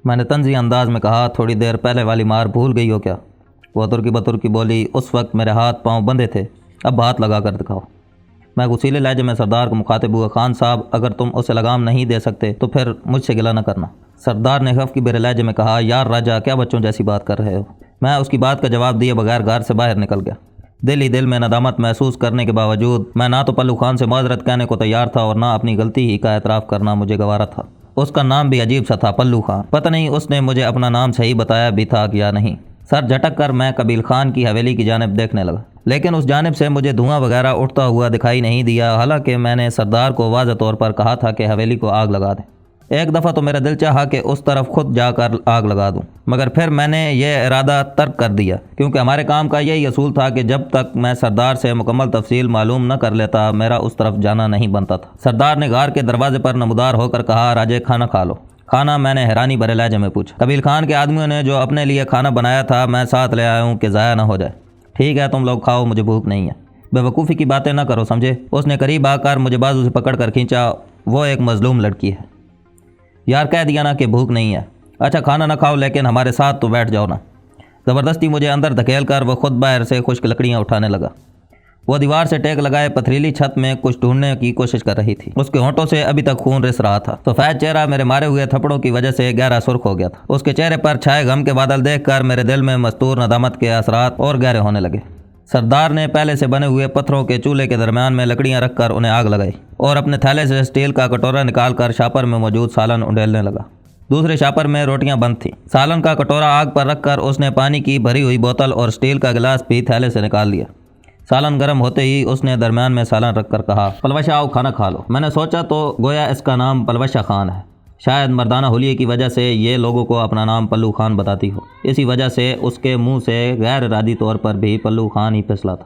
میں نے طنزی انداز میں کہا، تھوڑی دیر پہلے والی مار بھول گئی ہو کیا؟ وہ ترکی بترکی بولی، اس وقت میرے ہاتھ پاؤں بندھے تھے، اب ہاتھ لگا کر دکھاؤ۔ میں غصیلے لہجے میں سردار کو مخاطب ہوا، خان صاحب اگر تم اسے لگام نہیں دے سکتے تو پھر مجھ سے گلہ نہ کرنا۔ سردار نے خف کی بھرے لہجے میں کہا، یار راجہ کیا بچوں جیسی بات کر رہے ہو؟ میں اس کی بات کا جواب دیے بغیر گھر سے باہر نکل گیا۔ دل ہی دل میں ندامت محسوس کرنے کے باوجود میں نہ تو پلو خان سے معذرت کہنے کو تیار تھا اور نہ اپنی غلطی ہی کا اعتراف کرنا مجھے گوارا تھا۔ اس کا نام بھی عجیب سا تھا، پلو خان۔ پتہ نہیں اس نے مجھے اپنا نام صحیح بتایا بھی تھا یا نہیں۔ سر جھٹک کر میں قبیل خان کی حویلی کی جانب دیکھنے لگا، لیکن اس جانب سے مجھے دھواں وغیرہ اٹھتا ہوا دکھائی نہیں دیا، حالانکہ میں نے سردار کو واضح طور پر کہا تھا کہ حویلی کو آگ لگا دیں۔ ایک دفعہ تو میرا دل چاہا کہ اس طرف خود جا کر آگ لگا دوں، مگر پھر میں نے یہ ارادہ ترک کر دیا، کیونکہ ہمارے کام کا یہی اصول تھا کہ جب تک میں سردار سے مکمل تفصیل معلوم نہ کر لیتا میرا اس طرف جانا نہیں بنتا تھا۔ سردار نے غار کے دروازے پر نمودار ہو کر کہا، راجے کھانا کھا لو۔ کھانا؟ میں نے حیرانی بھرے لہجے میں پوچھا۔ قبیل خان کے آدمیوں نے جو اپنے لیے کھانا بنایا تھا میں ساتھ لے آیا ہوں کہ ضائع نہ ہو جائے۔ ٹھیک ہے تم لوگ کھاؤ، مجھے بھوک نہیں ہے۔ بے وقوفی کی باتیں نہ کرو سمجھے؟ اس نے قریب آ کر مجھے بازو سے پکڑ کر کھینچا، وہ ایک مظلوم لڑکی ہے۔ یار کہہ دیا نا کہ بھوک نہیں ہے۔ اچھا کھانا نہ کھاؤ لیکن ہمارے ساتھ تو بیٹھ جاؤ نا۔ زبردستی مجھے اندر دھکیل کر وہ خود باہر سے خشک لکڑیاں اٹھانے لگا۔ وہ دیوار سے ٹیک لگائے پتھریلی چھت میں کچھ ڈھونڈنے کی کوشش کر رہی تھی۔ اس کے ہونٹوں سے ابھی تک خون رس رہا تھا۔ سفید چہرہ میرے مارے ہوئے تھپڑوں کی وجہ سے گہرا سرخ ہو گیا تھا۔ اس کے چہرے پر چھائے غم کے بادل دیکھ کر میرے دل میں مستور ندامت کے اثرات اور گہرے ہونے لگے۔ سردار نے پہلے سے بنے ہوئے پتھروں کے چولہے کے درمیان میں لکڑیاں رکھ کر انہیں آگ لگائی اور اپنے تھیلے سے اسٹیل کا کٹورا نکال کر شاپر میں موجود سالن انڈیلنے لگا۔ دوسرے شاپر میں روٹیاں بند تھیں۔ سالن کا کٹورا آگ پر رکھ کر اس نے پانی کی بھری ہوئی بوتل اور اسٹیل کا گلاس بھی تھیلے سے نکال لیا۔ سالن گرم ہوتے ہی اس نے درمیان میں سالن رکھ کر کہا، پلوشا آؤ کھانا کھا لو۔ میں نے سوچا تو گویا اس کا نام پلوشا خان ہے، شاید مردانہ حلیے کی وجہ سے یہ لوگوں کو اپنا نام پلو خان بتاتی ہو، اسی وجہ سے اس کے منہ سے غیر ارادی طور پر بھی پلو خان ہی پھسلا تھا۔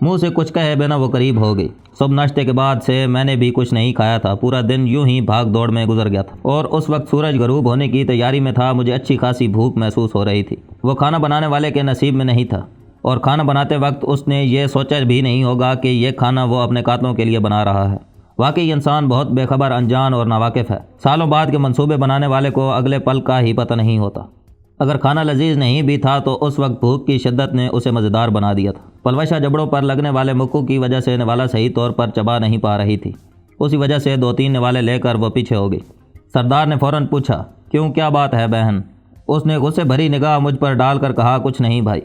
منہ سے کچھ کہے بنا وہ قریب ہو گئی۔ صبح ناشتے کے بعد سے میں نے بھی کچھ نہیں کھایا تھا، پورا دن یوں ہی بھاگ دوڑ میں گزر گیا تھا اور اس وقت سورج غروب ہونے کی تیاری میں تھا۔ مجھے اچھی خاصی بھوک محسوس ہو رہی تھی۔ وہ کھانا بنانے والے کے نصیب میں نہیں تھا، اور کھانا بناتے وقت اس نے یہ سوچا بھی نہیں ہوگا کہ یہ کھانا وہ اپنے قاتلوں کے لیے بنا رہا ہے۔ واقعی انسان بہت بے خبر، انجان اور ناواقف ہے۔ سالوں بعد کے منصوبے بنانے والے کو اگلے پل کا ہی پتہ نہیں ہوتا۔ اگر کھانا لذیذ نہیں بھی تھا تو اس وقت بھوک کی شدت نے اسے مزیدار بنا دیا تھا۔ پلوشا جبڑوں پر لگنے والے مکوں کی وجہ سے نوالا صحیح طور پر چبا نہیں پا رہی تھی، اسی وجہ سے 2-3 نوالے لے کر وہ پیچھے ہو گئی۔ سردار نے فوراً پوچھا، کیوں کیا بات ہے بہن؟ اس نے غصے بھری نگاہ مجھ پر ڈال کر کہا، کچھ نہیں بھائی۔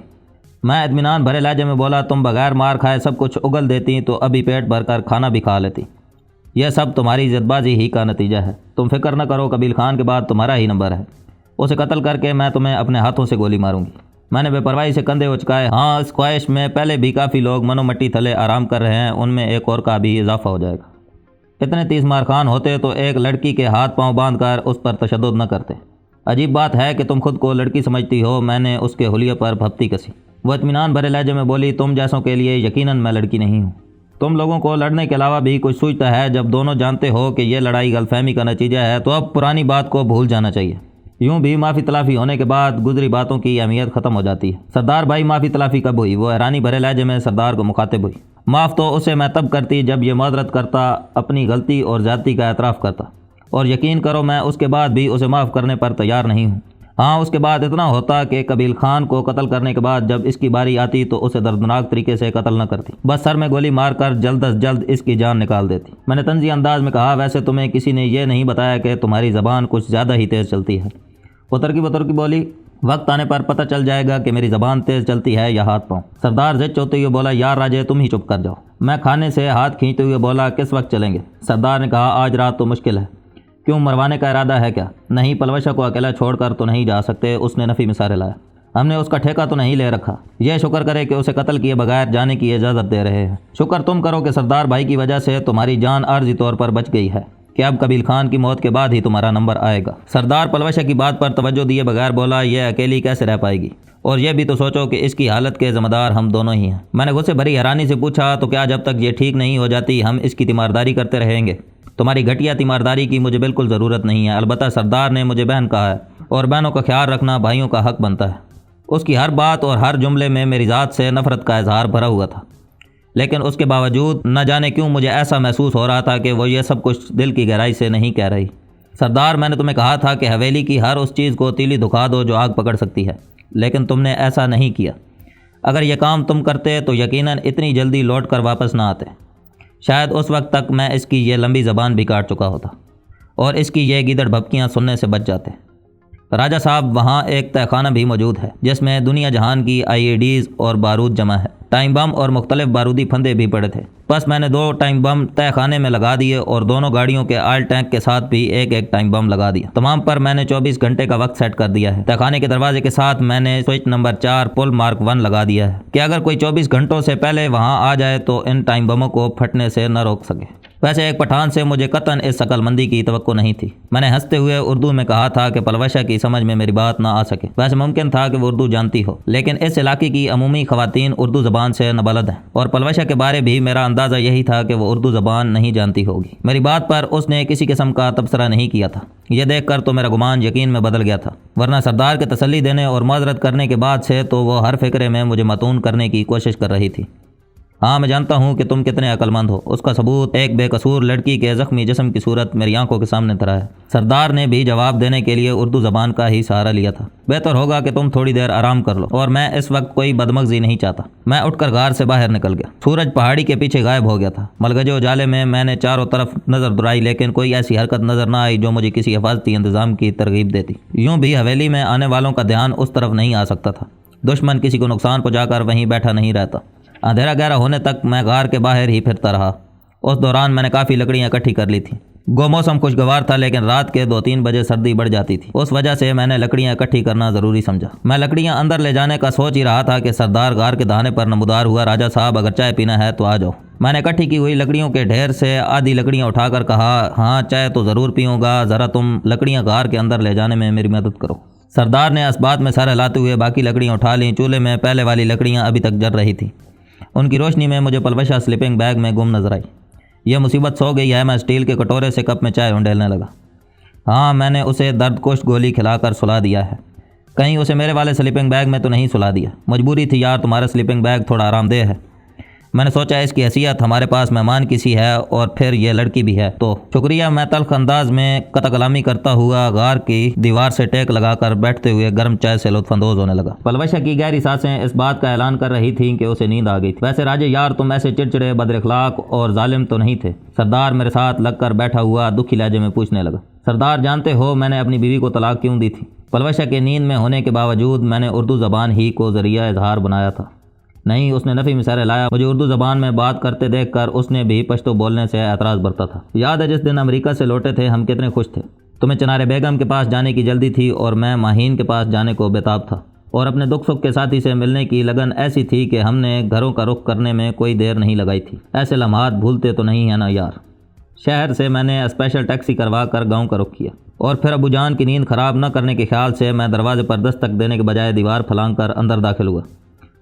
میں اطمینان بھرے لہجے میں بولا، تم بغیر مار کھائے سب کچھ اگل دیتی تو ابھی پیٹ بھر کر کھانا بھی کھا لیتی۔ یہ سب تمہاری ضد بازی ہی کا نتیجہ ہے۔ تم فکر نہ کرو، قبیل خان کے بعد تمہارا ہی نمبر ہے۔ اسے قتل کر کے میں تمہیں اپنے ہاتھوں سے گولی ماروں گی۔ میں نے بے پرواہی سے کندھے اچکائے۔ ہاں، اس خواہش میں پہلے بھی کافی لوگ منو مٹی تھلے آرام کر رہے ہیں، ان میں ایک اور کا بھی اضافہ ہو جائے گا۔ اتنے 30 مار خان ہوتے تو ایک لڑکی کے ہاتھ پاؤں باندھ کر اس پر تشدد نہ کرتے۔ عجیب بات ہے کہ تم خود کو لڑکی سمجھتی ہو۔ میں نے اس کے حلیے پر بھپتی کسی۔ وہ اطمینان بھرے لہجے میں بولی، تم جیسوں کے لیے یقیناً میں لڑکی نہیں ہوں۔ تم لوگوں کو لڑنے کے علاوہ بھی کچھ سوچتا ہے۔ جب دونوں جانتے ہو کہ یہ لڑائی غلط فہمی کا نتیجہ ہے تو اب پرانی بات کو بھول جانا چاہیے۔ یوں بھی معافی تلافی ہونے کے بعد گزری باتوں کی اہمیت ختم ہو جاتی ہے۔ سردار بھائی معافی تلافی کب ہوئی؟ وہ حیرانی بھرے لہجے میں سردار کو مخاطب ہوئی۔ معاف تو اسے میں تب کرتی جب یہ معذرت کرتا، اپنی غلطی اور زیادتی کا اعتراف کرتا، اور یقین کرو میں اس کے بعد بھی اسے معاف کرنے پر تیار نہیں ہوں۔ ہاں، اس کے بعد اتنا ہوتا کہ قبیل خان کو قتل کرنے کے بعد جب اس کی باری آتی تو اسے دردناک طریقے سے قتل نہ کرتی، بس سر میں گولی مار کر جلد از جلد اس کی جان نکال دیتی۔ میں نے طنزی انداز میں کہا، ویسے تمہیں کسی نے یہ نہیں بتایا کہ تمہاری زبان کچھ زیادہ ہی تیز چلتی ہے؟ وہ ترکی بولی، وقت آنے پر پتہ چل جائے گا کہ میری زبان تیز چلتی ہے یا ہاتھ پاؤں۔ سردار ضد چوتے ہوئے بولا، یار راجے تم ہی چپ کر جاؤ۔ میں کھانے سے ہاتھ کھینچتے ہوئے بولا، کس وقت چلیں گے؟ سردار نے کہا، آج رات تو مشکل ہے۔ کیوں، مروانے کا ارادہ ہے کیا؟ نہیں، پلوشا کو اکیلا چھوڑ کر تو نہیں جا سکتے، اس نے نفی میں سارے لایا۔ ہم نے اس کا ٹھیکہ تو نہیں لے رکھا۔ یہ شکر کرے کہ اسے قتل کیے بغیر جانے کی اجازت دے رہے ہیں۔ شکر تم کرو کہ سردار بھائی کی وجہ سے تمہاری جان عارضی طور پر بچ گئی ہے، کہ اب قبیل خان کی موت کے بعد ہی تمہارا نمبر آئے گا۔ سردار پلوشا کی بات پر توجہ دیے بغیر بولا، یہ اکیلی کیسے رہ پائے گی؟ اور یہ بھی تو سوچو کہ اس کی حالت کے ذمہ دار ہم دونوں ہی ہیں۔ میں نے غصے بھری حیرانی سے پوچھا، تو کیا جب تک یہ ٹھیک نہیں ہو جاتی ہم اس کی تیمارداری کرتے رہیں گے؟ تمہاری گھٹیا تیمارداری کی مجھے بالکل ضرورت نہیں ہے۔ البتہ سردار نے مجھے بہن کہا ہے، اور بہنوں کا خیال رکھنا بھائیوں کا حق بنتا ہے۔ اس کی ہر بات اور ہر جملے میں میری ذات سے نفرت کا اظہار بھرا ہوا تھا، لیکن اس کے باوجود نہ جانے کیوں مجھے ایسا محسوس ہو رہا تھا کہ وہ یہ سب کچھ دل کی گہرائی سے نہیں کہہ رہی۔ سردار میں نے تمہیں کہا تھا کہ حویلی کی ہر اس چیز کو تیلی دکھا دو جو آگ پکڑ سکتی ہے، لیکن تم نے ایسا نہیں کیا۔ اگر یہ کام تم کرتے تو یقیناً اتنی جلدی لوٹ کر واپس نہ آتے۔ شاید اس وقت تک میں اس کی یہ لمبی زبان بھی کاٹ چکا ہوتا اور اس کی یہ گیدڑ بھپکیاں سننے سے بچ جاتے۔ راجہ صاحب، وہاں ایک تہہ خانہ بھی موجود ہے جس میں دنیا جہان کی IEDs اور بارود جمع ہے۔ ٹائم بم اور مختلف بارودی پھندے بھی پڑے تھے۔ بس میں نے 2 ٹائم بم تہہ خانے میں لگا دیے اور دونوں گاڑیوں کے آئل ٹینک کے ساتھ بھی ایک ٹائم بم لگا دیا۔ تمام پر میں نے 24 گھنٹے کا وقت سیٹ کر دیا ہے۔ تہہ خانے کے دروازے کے ساتھ میں نے سوئچ نمبر 4 پل مارک 1 لگا دیا ہے کہ اگر کوئی 24 گھنٹوں سے پہلے وہاں آ جائے تو ان ٹائم بموں کو پھٹنے سے نہ روک سکے۔ ویسے ایک پٹھان سے مجھے قطعاً اس عقل مندی کی توقع نہیں تھی۔ میں نے ہنستے ہوئے اردو میں کہا تھا کہ پلوشہ کی سمجھ میں میری بات نہ آ سکے۔ ویسے ممکن تھا کہ وہ اردو جانتی ہو، لیکن اس علاقے کی عمومی خواتین اردو زبان سے نابلد ہیں، اور پلوشہ کے بارے بھی میرا اندازہ یہی تھا کہ وہ اردو زبان نہیں جانتی ہوگی۔ میری بات پر اس نے کسی قسم کا تبصرہ نہیں کیا تھا۔ یہ دیکھ کر تو میرا گمان یقین میں بدل گیا تھا، ورنہ سردار کے تسلی دینے اور معذرت کرنے کے بعد سے تو وہ ہر فکرے میں مجھے متون کرنے کی کوشش کر رہی تھی۔ ہاں، میں جانتا ہوں کہ تم کتنے عقل مند ہو۔ اس کا ثبوت ایک بے قصور لڑکی کے زخمی جسم کی صورت میری آنکھوں کے سامنے دھرا ہے۔ سردار نے بھی جواب دینے کے لیے اردو زبان کا ہی سہارا لیا تھا۔ بہتر ہوگا کہ تم تھوڑی دیر آرام کر لو، اور میں اس وقت کوئی بدمغزی نہیں چاہتا۔ میں اٹھ کر غار سے باہر نکل گیا۔ سورج پہاڑی کے پیچھے غائب ہو گیا تھا۔ ملگجے اجالے میں نے چاروں طرف نظر دوڑائی، لیکن کوئی ایسی حرکت نظر نہ آئی جو مجھے کسی حفاظتی انتظام کی ترغیب دیتی۔ یوں بھی حویلی میں آنے والوں کا دھیان اس طرف نہیں آ سکتا تھا۔ دشمن کسی کو نقصان پہنچا کر وہیں بیٹھا نہیں رہتا۔ اندھیرا گہرا ہونے تک میں غار کے باہر ہی پھرتا رہا۔ اس دوران میں نے کافی لکڑیاں اکٹھی کر لی تھیں۔ گو موسم خوشگوار تھا، لیکن رات کے 2-3 بجے سردی بڑھ جاتی تھی۔ اس وجہ سے میں نے لکڑیاں اکٹھی کرنا ضروری سمجھا۔ میں لکڑیاں اندر لے جانے کا سوچ ہی رہا تھا کہ سردار غار کے دہانے پر نمودار ہوا۔ راجہ صاحب، اگر چائے پینا ہے تو آ جاؤ۔ میں نے اکٹھی کی ہوئی لکڑیوں کے ڈھیر سے آدھی لکڑیاں اٹھا کر کہا، ہاں چائے تو ضرور پیوں گا، ذرا تم لکڑیاں غار کے اندر لے جانے میں میری مدد کرو۔ سردار نے اس بات میں سر ہلاتے ہوئے باقی لکڑیاں اٹھا لیں۔ چولہے میں پہلے والی لکڑیاں ابھی تک جل رہی تھیں۔ ان کی روشنی میں مجھے پلوشہ سلیپنگ بیگ میں گم نظر آئی۔ یہ مصیبت سو گئی ہے۔ میں اسٹیل کے کٹورے سے کپ میں چائے انڈیلنے لگا۔ ہاں، میں نے اسے درد کش گولی کھلا کر سلا دیا ہے۔ کہیں اسے میرے والے سلیپنگ بیگ میں تو نہیں سلا دیا؟ مجبوری تھی یار، تمہارا سلیپنگ بیگ تھوڑا آرام دہ ہے۔ میں نے سوچا اس کی حیثیت ہمارے پاس مہمان کسی ہے، اور پھر یہ لڑکی بھی ہے تو شکریہ۔ میں تلخ انداز میں قطع کلامی کرتا ہوا غار کی دیوار سے ٹیک لگا کر بیٹھتے ہوئے گرم چائے سے لطف اندوز ہونے لگا۔ پلوشہ کی گہری سانسیں اس بات کا اعلان کر رہی تھیں کہ اسے نیند آ گئی تھی۔ ویسے راجے یار، تم ایسے چڑچڑے، بد اخلاق اور ظالم تو نہیں تھے؟ سردار میرے ساتھ لگ کر بیٹھا ہوا دکھی لہجے میں پوچھنے لگا۔ سردار، جانتے ہو میں نے اپنی بیوی کو طلاق کیوں دی تھی؟ پلوشہ کے نیند میں ہونے کے باوجود میں نے اردو زبان ہی کو ذریعہ اظہار بنایا تھا۔ نہیں، اس نے نفی میں سر ہلایا۔ مجھے اردو زبان میں بات کرتے دیکھ کر اس نے بھی پشتو بولنے سے اعتراض برتا تھا۔ یاد ہے جس دن امریکہ سے لوٹے تھے ہم کتنے خوش تھے؟ تمہیں چنارے بیگم کے پاس جانے کی جلدی تھی اور میں ماہین کے پاس جانے کو بےتاب تھا، اور اپنے دکھ سکھ کے ساتھی سے ملنے کی لگن ایسی تھی کہ ہم نے گھروں کا رخ کرنے میں کوئی دیر نہیں لگائی تھی۔ ایسے لمحات بھولتے تو نہیں ہیں نا یار۔ شہر سے میں نے اسپیشل ٹیکسی کروا کر گاؤں کا رخ کیا، اور پھر ابو جان کی نیند خراب نہ کرنے کے خیال سے میں دروازے پر دستک دینے کے بجائے دیوار پھلانگ کر اندر داخل ہوا،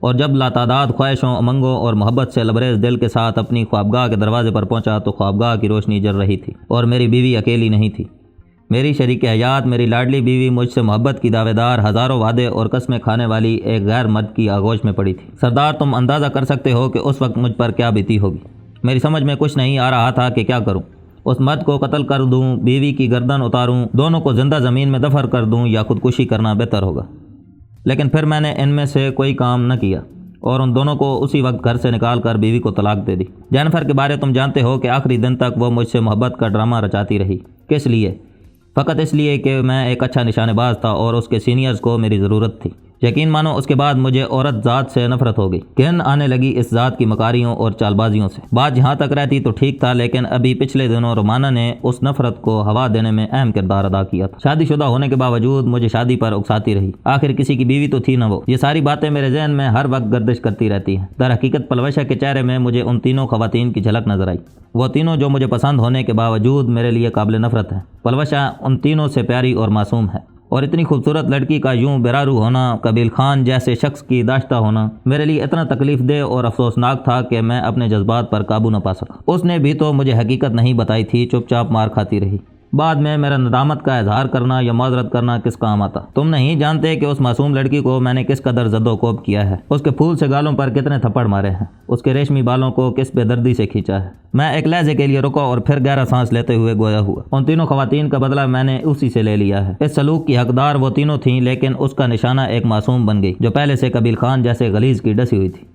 اور جب لاتعداد خواہشوں، امنگوں اور محبت سے لبریز دل کے ساتھ اپنی خوابگاہ کے دروازے پر پہنچا تو خوابگاہ کی روشنی جل رہی تھی، اور میری بیوی اکیلی نہیں تھی۔ میری شریک حیات، میری لاڈلی بیوی، مجھ سے محبت کی دعوے دار، ہزاروں وعدے اور قسمیں کھانے والی ایک غیر مرد کی آغوش میں پڑی تھی۔ سردار، تم اندازہ کر سکتے ہو کہ اس وقت مجھ پر کیا بیتی ہوگی۔ میری سمجھ میں کچھ نہیں آ رہا تھا کہ کیا کروں۔ اس مرد کو قتل کر دوں، بیوی کی گردن اتاروں، دونوں کو زندہ زمین میں دفن کر دوں، یا خودکشی کرنا بہتر ہوگا۔ لیکن پھر میں نے ان میں سے کوئی کام نہ کیا، اور ان دونوں کو اسی وقت گھر سے نکال کر بیوی کو طلاق دے دی۔ جینیفر کے بارے تم جانتے ہو کہ آخری دن تک وہ مجھ سے محبت کا ڈرامہ رچاتی رہی۔ کس لیے؟ فقط اس لیے کہ میں ایک اچھا نشانے باز تھا اور اس کے سینئرز کو میری ضرورت تھی۔ یقین مانو اس کے بعد مجھے عورت ذات سے نفرت ہو گئی۔ گھن آنے لگی اس ذات کی مکاریوں اور چال بازیوں سے۔ بات جہاں تک رہتی تو ٹھیک تھا، لیکن ابھی پچھلے دنوں رومانہ نے اس نفرت کو ہوا دینے میں اہم کردار ادا کیا تھا۔ شادی شدہ ہونے کے باوجود مجھے شادی پر اکساتی رہی۔ آخر کسی کی بیوی تو تھی نہ وہ۔ یہ ساری باتیں میرے ذہن میں ہر وقت گردش کرتی رہتی ہیں۔ در حقیقت پلوشہ کے چہرے میں مجھے ان تینوں خواتین کی جھلک نظر آئی، وہ تینوں جو مجھے پسند ہونے کے باوجود میرے لیے قابل نفرت ہیں۔ پلوشہ ان تینوں سے پیاری اور معصوم ہے، اور اتنی خوبصورت لڑکی کا یوں بیرارو ہونا، قبیل خان جیسے شخص کی داشتہ ہونا میرے لیے اتنا تکلیف دہ اور افسوسناک تھا کہ میں اپنے جذبات پر قابو نہ پا سکا۔ اس نے بھی تو مجھے حقیقت نہیں بتائی تھی، چپ چاپ مار کھاتی رہی۔ بعد میں میرا ندامت کا اظہار کرنا یا معذرت کرنا کس کام آتا؟ تم نہیں جانتے کہ اس معصوم لڑکی کو میں نے کس قدر زد و کوب کیا ہے، اس کے پھول سے گالوں پر کتنے تھپڑ مارے ہیں، اس کے ریشمی بالوں کو کس بے دردی سے کھینچا ہے۔ میں ایک لہجے کے لیے رکا اور پھر گہرا سانس لیتے ہوئے گویا ہوا، ان تینوں خواتین کا بدلہ میں نے اسی سے لے لیا ہے۔ اس سلوک کی حقدار وہ تینوں تھیں، لیکن اس کا نشانہ ایک معصوم بن گئی جو پہلے سے قبیل خان جیسے غلیظ کی ڈسی ہوئی تھی۔